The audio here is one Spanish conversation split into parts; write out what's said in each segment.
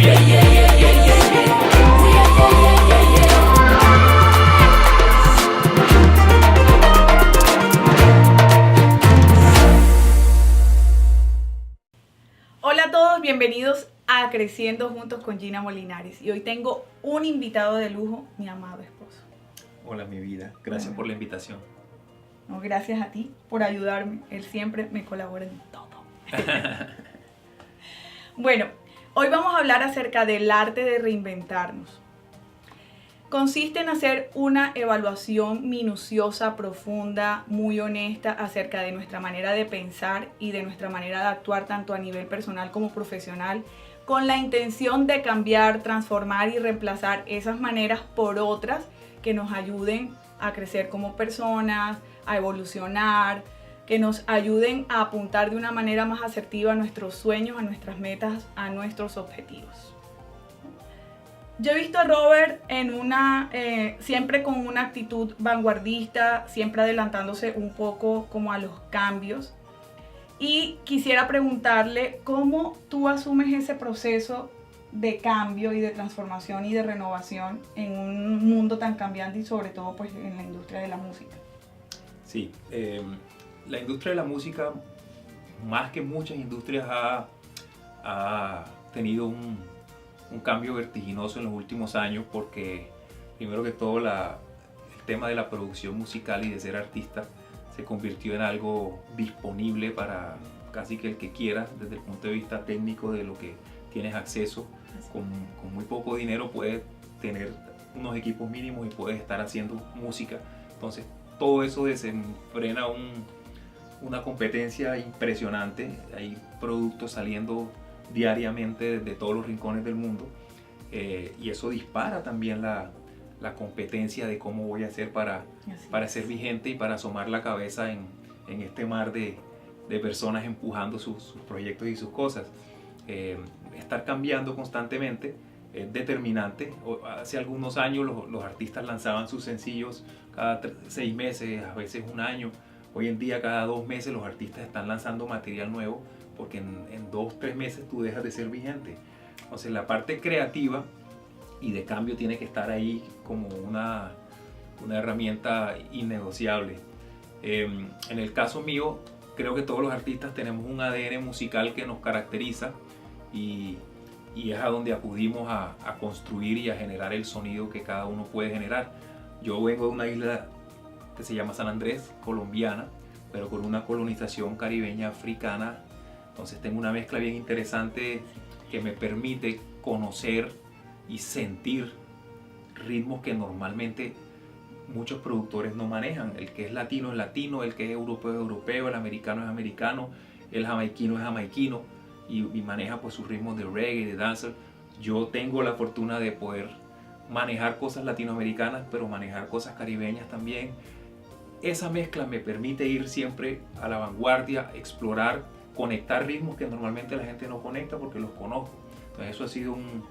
Hola a todos, bienvenidos a Creciendo Juntos con Gina Molinares. Y hoy tengo un invitado de lujo, mi amado esposo. Hola, mi vida. Gracias por la invitación. No, gracias a ti por ayudarme. Él siempre me colabora en todo. Bueno, hoy vamos a hablar acerca del arte de reinventarnos. Consiste en hacer una evaluación minuciosa, profunda, muy honesta acerca de nuestra manera de pensar y de nuestra manera de actuar tanto a nivel personal como profesional, con la intención de cambiar, transformar y reemplazar esas maneras por otras que nos ayuden a crecer como personas, a evolucionar, que nos ayuden a apuntar de una manera más asertiva a nuestros sueños, a nuestras metas, a nuestros objetivos. Yo he visto a Robert siempre con una actitud vanguardista, siempre adelantándose un poco como a los cambios. Y quisiera preguntarle cómo tú asumes ese proceso de cambio y de transformación y de renovación en un mundo tan cambiante y sobre todo pues en la industria de la música. Sí, la industria de la música, más que muchas industrias, ha tenido un cambio vertiginoso en los últimos años porque primero que todo el tema de la producción musical y de ser artista se convirtió en algo disponible para casi que el que quiera desde el punto de vista técnico de lo que tienes acceso. Con muy poco dinero puedes tener unos equipos mínimos y puedes estar haciendo música. Entonces todo eso desenfrena una competencia impresionante. Hay productos saliendo diariamente de todos los rincones del mundo y eso dispara también la competencia de cómo voy a hacer para ser vigente y para asomar la cabeza en este mar de personas empujando sus proyectos y sus cosas. Estar cambiando constantemente es determinante. Hace algunos años los artistas lanzaban sus sencillos cada 6 meses, a veces un año. Hoy en día cada 2 meses los artistas están lanzando material nuevo porque en 2-3 meses tú dejas de ser vigente. Entonces la parte creativa y de cambio tiene que estar ahí como una herramienta innegociable. En el caso mío, creo que todos los artistas tenemos un ADN musical que nos caracteriza y es a donde acudimos a construir y a generar el sonido que cada uno puede generar. Yo vengo de una isla que se llama San Andrés, colombiana, pero con una colonización caribeña africana. Entonces tengo una mezcla bien interesante que me permite conocer y sentir ritmos que normalmente muchos productores no manejan. El que es latino es latino, el que es europeo es europeo, el americano es americano, el jamaiquino es jamaiquino y maneja pues sus ritmos de reggae, de dancer. Yo tengo la fortuna de poder manejar cosas latinoamericanas, pero manejar cosas caribeñas también. Esa mezcla me permite ir siempre a la vanguardia, explorar, conectar ritmos que normalmente la gente no conecta porque los conozco. Entonces eso ha sido un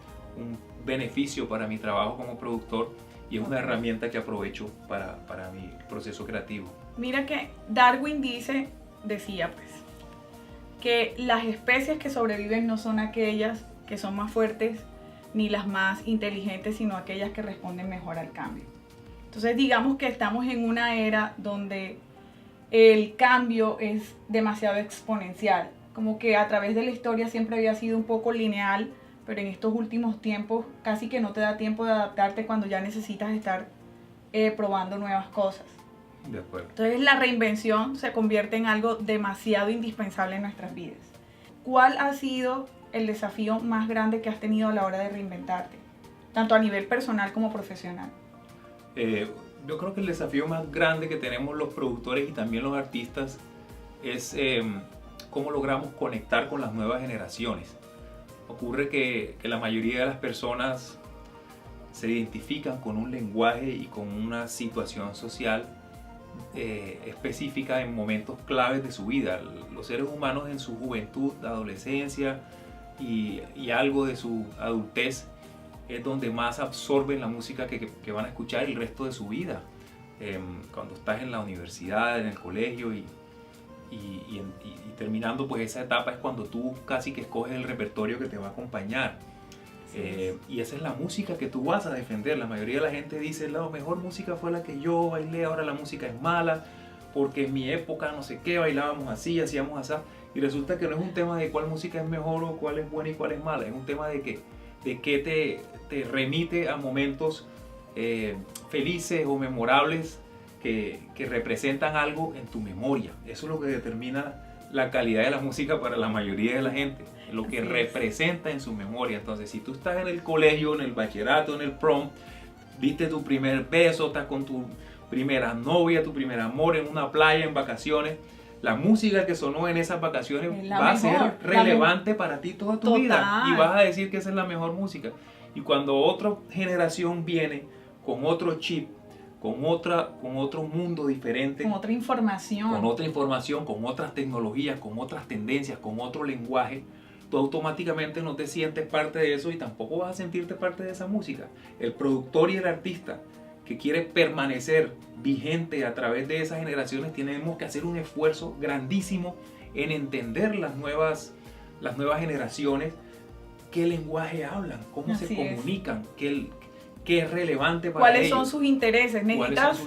beneficio para mi trabajo como productor y es una herramienta que aprovecho para mi proceso creativo. Mira que Darwin decía pues, que las especies que sobreviven no son aquellas que son más fuertes ni las más inteligentes, sino aquellas que responden mejor al cambio. Entonces digamos que estamos en una era donde el cambio es demasiado exponencial, como que a través de la historia siempre había sido un poco lineal, pero en estos últimos tiempos casi que no te da tiempo de adaptarte cuando ya necesitas estar probando nuevas cosas. De acuerdo. Entonces la reinvención se convierte en algo demasiado indispensable en nuestras vidas. ¿Cuál ha sido el desafío más grande que has tenido a la hora de reinventarte, tanto a nivel personal como profesional? Yo creo que el desafío más grande que tenemos los productores y también los artistas es cómo logramos conectar con las nuevas generaciones. Ocurre que la mayoría de las personas se identifican con un lenguaje y con una situación social específica en momentos claves de su vida. Los seres humanos en su juventud, adolescencia y algo de su adultez es donde más absorben la música que van a escuchar el resto de su vida. Cuando estás en la universidad, en el colegio y terminando pues esa etapa es cuando tú casi que escoges el repertorio que te va a acompañar. Y esa es la música que tú vas a defender. La mayoría de la gente dice, la mejor música fue la que yo bailé, ahora la música es mala, porque en mi época no sé qué, bailábamos así, hacíamos así. Y resulta que no es un tema de cuál música es mejor o cuál es buena y cuál es mala, es un tema de que te remite a momentos felices o memorables que representan algo en tu memoria. Eso es lo que determina la calidad de la música para la mayoría de la gente, lo que representa en su memoria. Entonces, si tú estás en el colegio, en el bachillerato, en el prom, viste tu primer beso, estás con tu primera novia, tu primer amor en una playa, en vacaciones, la música que sonó en esas vacaciones va a ser relevante para ti toda tu vida, y vas a decir que esa es la mejor música. Y cuando otra generación viene con otro chip, con otro mundo diferente, con otra información, con otras tecnologías, con otras tendencias, con otro lenguaje, tú automáticamente no te sientes parte de eso y tampoco vas a sentirte parte de esa música. El productor y el artista que quiere permanecer vigente a través de esas generaciones, tenemos que hacer un esfuerzo grandísimo en entender las nuevas generaciones, qué lenguaje hablan, cómo se comunican, qué es relevante para ellos. ¿Cuáles son sus intereses? Necesitas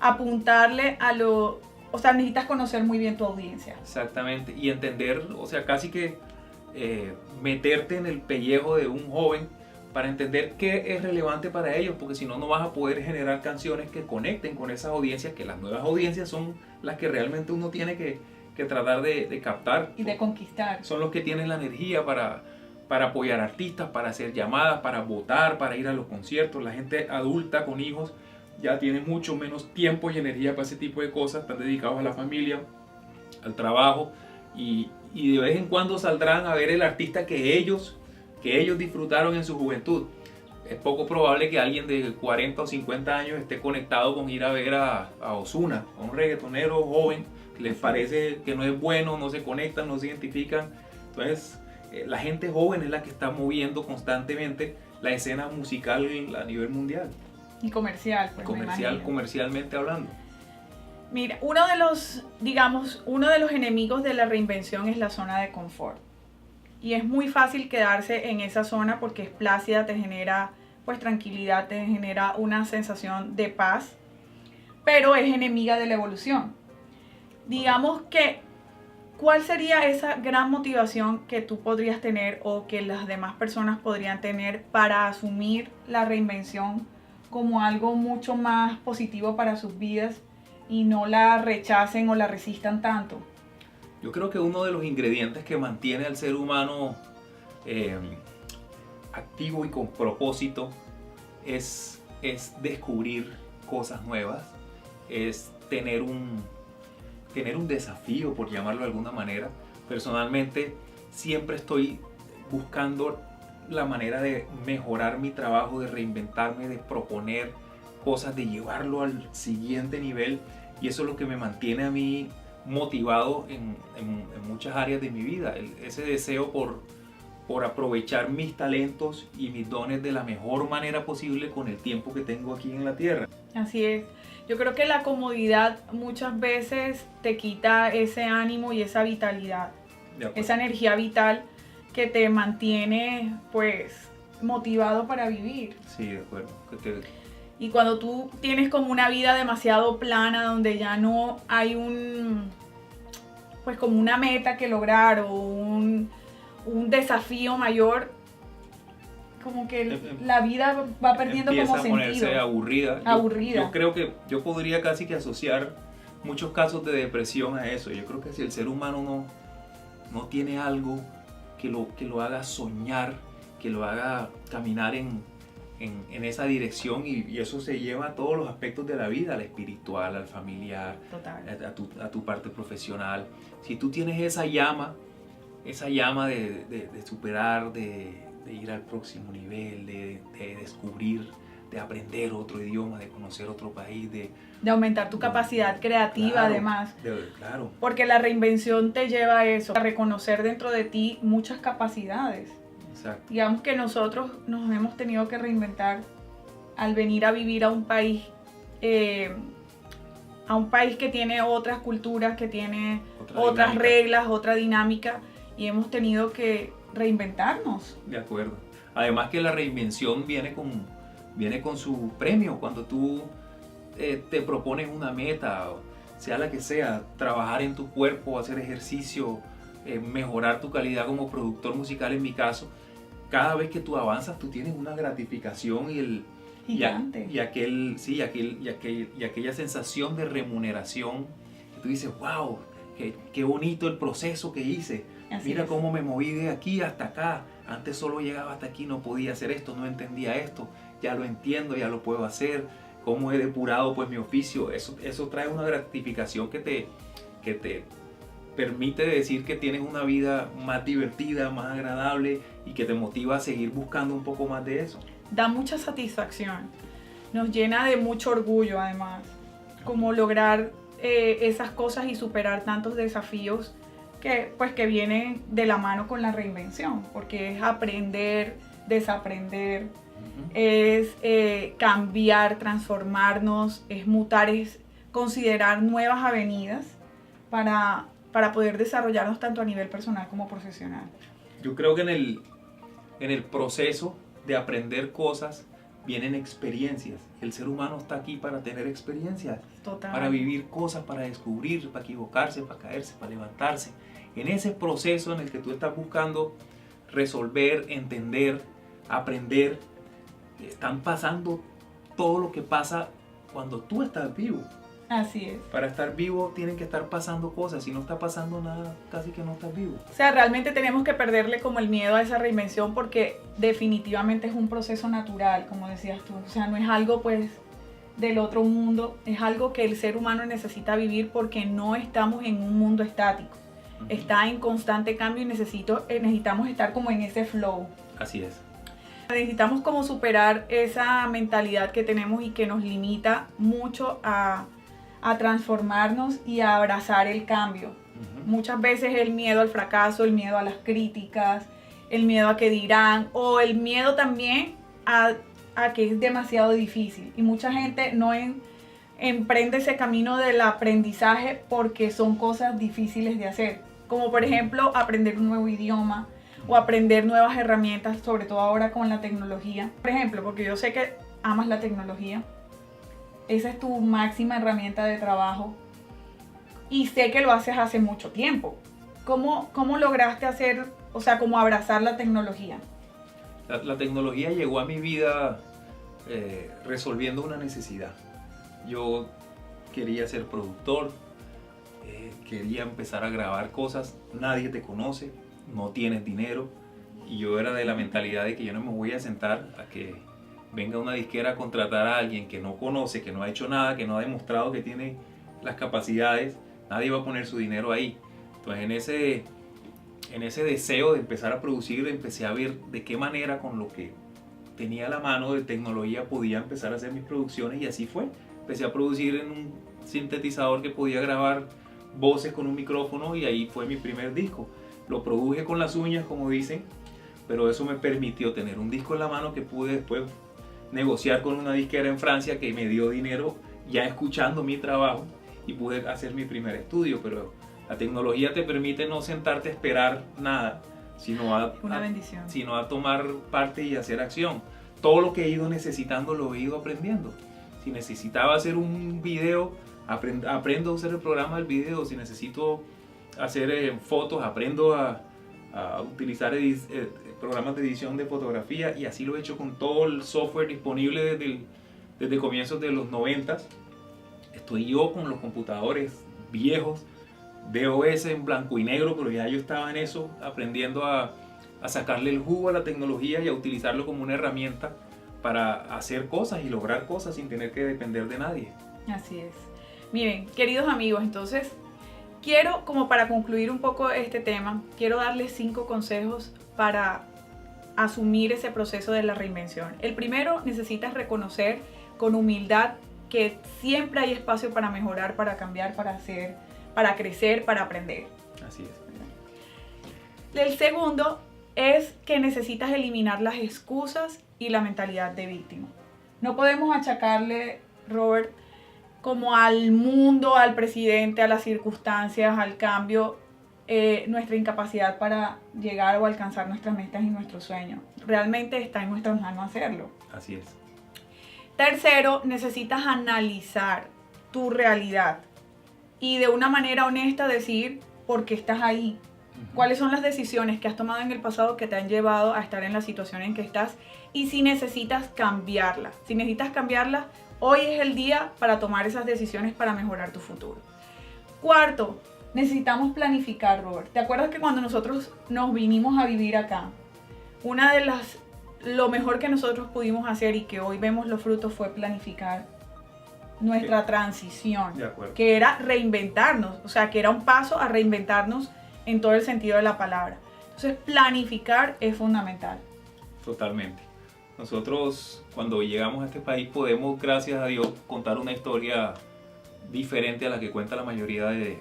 apuntarle a lo... O sea, necesitas conocer muy bien tu audiencia. Exactamente, y entender, o sea, casi que meterte en el pellejo de un joven para entender qué es relevante para ellos, porque si no, no vas a poder generar canciones que conecten con esas audiencias, que las nuevas audiencias son las que realmente uno tiene que tratar de captar. Y de conquistar. Son los que tienen la energía para apoyar artistas, para hacer llamadas, para votar, para ir a los conciertos. La gente adulta con hijos ya tiene mucho menos tiempo y energía para ese tipo de cosas, están dedicados a la familia, al trabajo, y de vez en cuando saldrán a ver el artista que ellos disfrutaron en su juventud. Es poco probable que alguien de 40 o 50 años esté conectado con ir a ver a Ozuna, a un reggaetonero joven que les parece que no es bueno, no se conectan, no se identifican. Entonces, la gente joven es la que está moviendo constantemente la escena musical a nivel mundial. Y comercial, pues, comercialmente hablando. Mira, uno de los enemigos de la reinvención es la zona de confort. Y es muy fácil quedarse en esa zona porque es plácida, te genera pues tranquilidad, te genera una sensación de paz, pero es enemiga de la evolución. Digamos que, ¿cuál sería esa gran motivación que tú podrías tener o que las demás personas podrían tener para asumir la reinvención como algo mucho más positivo para sus vidas y no la rechacen o la resistan tanto? Yo creo que uno de los ingredientes que mantiene al ser humano activo y con propósito es descubrir cosas nuevas, es tener un desafío, por llamarlo de alguna manera. Personalmente siempre estoy buscando la manera de mejorar mi trabajo, de reinventarme, de proponer cosas, de llevarlo al siguiente nivel, y eso es lo que me mantiene a mí motivado en muchas áreas de mi vida. Ese deseo por aprovechar mis talentos y mis dones de la mejor manera posible con el tiempo que tengo aquí en la tierra. Así es. Yo creo que la comodidad muchas veces te quita ese ánimo y esa vitalidad, esa energía vital que te mantiene pues motivado para vivir. Sí, de acuerdo. Y cuando tú tienes como una vida demasiado plana, donde ya no hay pues como una meta que lograr o un desafío mayor, como que la vida va perdiendo como sentido. Empieza a ponerse aburrida. Yo creo que yo podría casi que asociar muchos casos de depresión a eso. Yo creo que si el ser humano no tiene algo que lo haga soñar, que lo haga caminar en esa dirección, y eso se lleva a todos los aspectos de la vida, al espiritual, al familiar, a tu parte profesional. Si tú tienes esa llama de superar, de ir al próximo nivel, de descubrir, de aprender otro idioma, de conocer otro país, de aumentar tu capacidad creativa, claro, además. Claro. Porque la reinvención te lleva a eso, a reconocer dentro de ti muchas capacidades. Exacto. Digamos que nosotros nos hemos tenido que reinventar al venir a vivir a un país que tiene otras culturas, que tiene otras dinámica. Reglas, otra dinámica, y hemos tenido que reinventarnos. De acuerdo. Además que la reinvención viene con su premio. Cuando tú te propones una meta, sea la que sea, trabajar en tu cuerpo, hacer ejercicio, mejorar tu calidad como productor musical en mi caso, cada vez que tú avanzas tú tienes una gratificación Gigante. y aquella sensación de remuneración que tú dices, wow, qué bonito el proceso que hice. Así Mira es. cómo me moví de aquí hasta acá. Antes solo llegaba hasta aquí, no podía hacer esto, no entendía esto. Ya lo entiendo, ya lo puedo hacer. Cómo he depurado pues mi oficio. Eso trae una gratificación que te permite decir que tienes una vida más divertida, más agradable y que te motiva a seguir buscando un poco más de eso. Da mucha satisfacción, nos llena de mucho orgullo además, como lograr esas cosas y superar tantos desafíos que vienen de la mano con la reinvención, porque es aprender, desaprender, es cambiar, transformarnos, es mutar, es considerar nuevas avenidas para poder desarrollarnos tanto a nivel personal como profesional. Yo creo que en el proceso de aprender cosas vienen experiencias. El ser humano está aquí para tener experiencias, Total. para vivir cosas, para descubrir, para equivocarse, para caerse, para levantarse. En ese proceso en el que tú estás buscando resolver, entender, aprender, están pasando todo lo que pasa cuando tú estás vivo. Así es. Para estar vivo tienen que estar pasando cosas. Si no está pasando nada, casi que no estás vivo. O sea, realmente tenemos que perderle como el miedo a esa reinvención porque definitivamente es un proceso natural, como decías tú. O sea, no es algo pues del otro mundo, es algo que el ser humano necesita vivir porque no estamos en un mundo estático. Está en constante cambio y necesitamos estar como en ese flow. Así es. Necesitamos como superar esa mentalidad que tenemos y que nos limita mucho a transformarnos y a abrazar el cambio. Muchas veces el miedo al fracaso, el miedo a las críticas, el miedo a que dirán, o el miedo también a que es demasiado difícil. Y mucha gente no emprende ese camino del aprendizaje porque son cosas difíciles de hacer. Como por ejemplo aprender un nuevo idioma o aprender nuevas herramientas, sobre todo ahora con la tecnología. Por ejemplo, porque yo sé que amas la tecnología. Esa es tu máxima herramienta de trabajo y sé que lo haces hace mucho tiempo. ¿Cómo lograste hacer, o sea, cómo abrazar la tecnología? La tecnología llegó a mi vida resolviendo una necesidad. Yo quería ser productor, quería empezar a grabar cosas, nadie te conoce, no tienes dinero y yo era de la mentalidad de que yo no me voy a sentar a que venga una disquera a contratar a alguien que no conoce, que no ha hecho nada, que no ha demostrado que tiene las capacidades. Nadie va a poner su dinero ahí. Entonces en ese deseo de empezar a producir, empecé a ver de qué manera con lo que tenía a la mano de tecnología podía empezar a hacer mis producciones y así fue. Empecé a producir en un sintetizador que podía grabar voces con un micrófono y ahí fue mi primer disco. Lo produje con las uñas, como dicen, pero eso me permitió tener un disco en la mano que pude después negociar con una disquera en Francia que me dio dinero ya escuchando mi trabajo y pude hacer mi primer estudio. Pero la tecnología te permite no sentarte a esperar nada, sino a tomar parte y hacer acción. Todo lo que he ido necesitando lo he ido aprendiendo. Si necesitaba hacer un video, aprendo a usar el programa del video. Si necesito hacer fotos, aprendo a utilizar programas de edición de fotografía y así lo he hecho con todo el software disponible desde comienzos de los 90s. Estoy yo con los computadores viejos, DOS en blanco y negro, pero ya yo estaba en eso, aprendiendo a sacarle el jugo a la tecnología y a utilizarlo como una herramienta para hacer cosas y lograr cosas sin tener que depender de nadie. Así es. Miren, queridos amigos, entonces quiero, como para concluir un poco este tema, quiero darles 5 consejos para asumir ese proceso de la reinvención. El primero, necesitas reconocer con humildad que siempre hay espacio para mejorar, para cambiar, para hacer, para crecer, para aprender. Así es. El segundo es que necesitas eliminar las excusas y la mentalidad de víctima. No podemos achacarle, Robert, como al mundo, al presidente, a las circunstancias, al cambio, nuestra incapacidad para llegar o alcanzar nuestras metas y nuestros sueños. Realmente está en nuestras manos hacerlo. Así es. Tercero, necesitas analizar tu realidad y de una manera honesta decir por qué estás ahí. ¿Cuáles son las decisiones que has tomado en el pasado que te han llevado a estar en la situación en que estás? Y si necesitas cambiarlas. Si necesitas cambiarlas, hoy es el día para tomar esas decisiones para mejorar tu futuro. Cuarto, necesitamos planificar, Robert. ¿Te acuerdas que cuando nosotros nos vinimos a vivir acá, lo mejor que nosotros pudimos hacer y que hoy vemos los frutos fue planificar nuestra transición, que era reinventarnos, o sea, que era un paso a reinventarnos en todo el sentido de la palabra. Entonces, planificar es fundamental. Totalmente. Nosotros, cuando llegamos a este país, podemos, gracias a Dios, contar una historia diferente a la que cuenta la mayoría de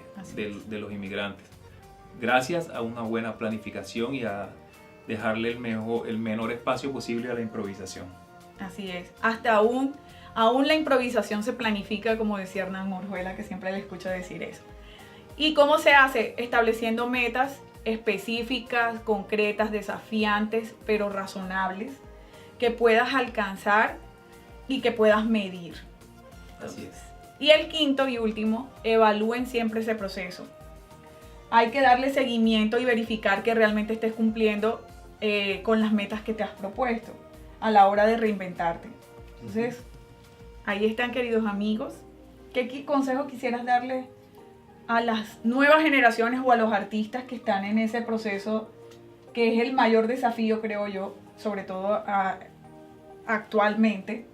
los inmigrantes. Gracias a una buena planificación y a dejarle el menor espacio posible a la improvisación. Así es. Hasta aún la improvisación se planifica, como decía Hernán Morjuela, que siempre le escucho decir eso. ¿Y cómo se hace? Estableciendo metas específicas, concretas, desafiantes, pero razonables, que puedas alcanzar y que puedas medir. Así es. Y el quinto y último, evalúen siempre ese proceso. Hay que darle seguimiento y verificar que realmente estés cumpliendo con las metas que te has propuesto a la hora de reinventarte. Entonces, ahí están, queridos amigos. ¿Qué consejo quisieras darle a las nuevas generaciones o a los artistas que están en ese proceso, que es el mayor desafío, creo yo, sobre todo actualmente?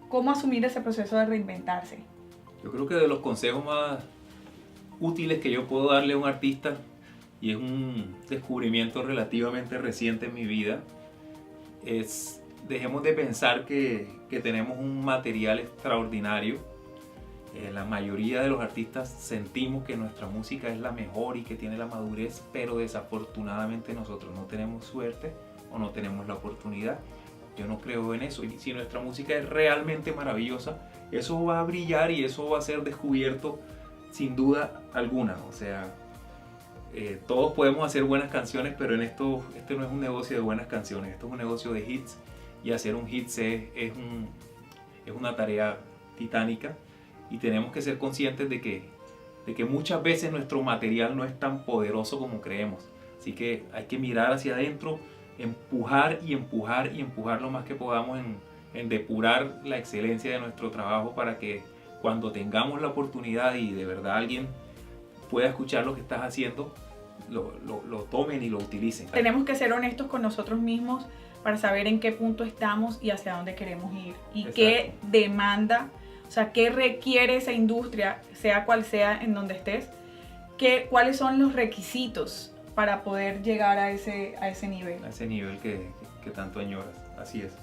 ¿Cómo asumir ese proceso de reinventarse? Yo creo que de los consejos más útiles que yo puedo darle a un artista, y es un descubrimiento relativamente reciente en mi vida, es: dejemos de pensar que tenemos un material extraordinario. La mayoría de los artistas sentimos que nuestra música es la mejor y que tiene la madurez, pero desafortunadamente nosotros no tenemos suerte o no tenemos la oportunidad. Yo no creo en eso, y si nuestra música es realmente maravillosa, eso va a brillar y eso va a ser descubierto sin duda alguna. O sea, todos podemos hacer buenas canciones, pero este no es un negocio de buenas canciones, esto es un negocio de hits, y hacer un hit es una tarea titánica, y tenemos que ser conscientes de que muchas veces nuestro material no es tan poderoso como creemos. Así que hay que mirar hacia adentro, empujar y empujar y empujar lo más que podamos en depurar la excelencia de nuestro trabajo, para que cuando tengamos la oportunidad y de verdad alguien pueda escuchar lo que estás haciendo, lo tomen y lo utilicen. Tenemos que ser honestos con nosotros mismos para saber en qué punto estamos y hacia dónde queremos ir. Y exacto, qué demanda, o sea, qué requiere esa industria, sea cual sea en donde estés, cuáles son los requisitos para poder llegar a ese nivel. A ese nivel que tanto añoras, así es.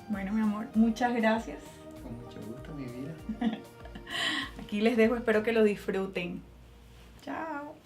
Bueno, mi amor, muchas gracias. Con mucho gusto, mi vida. Aquí les dejo, espero que lo disfruten. Chao.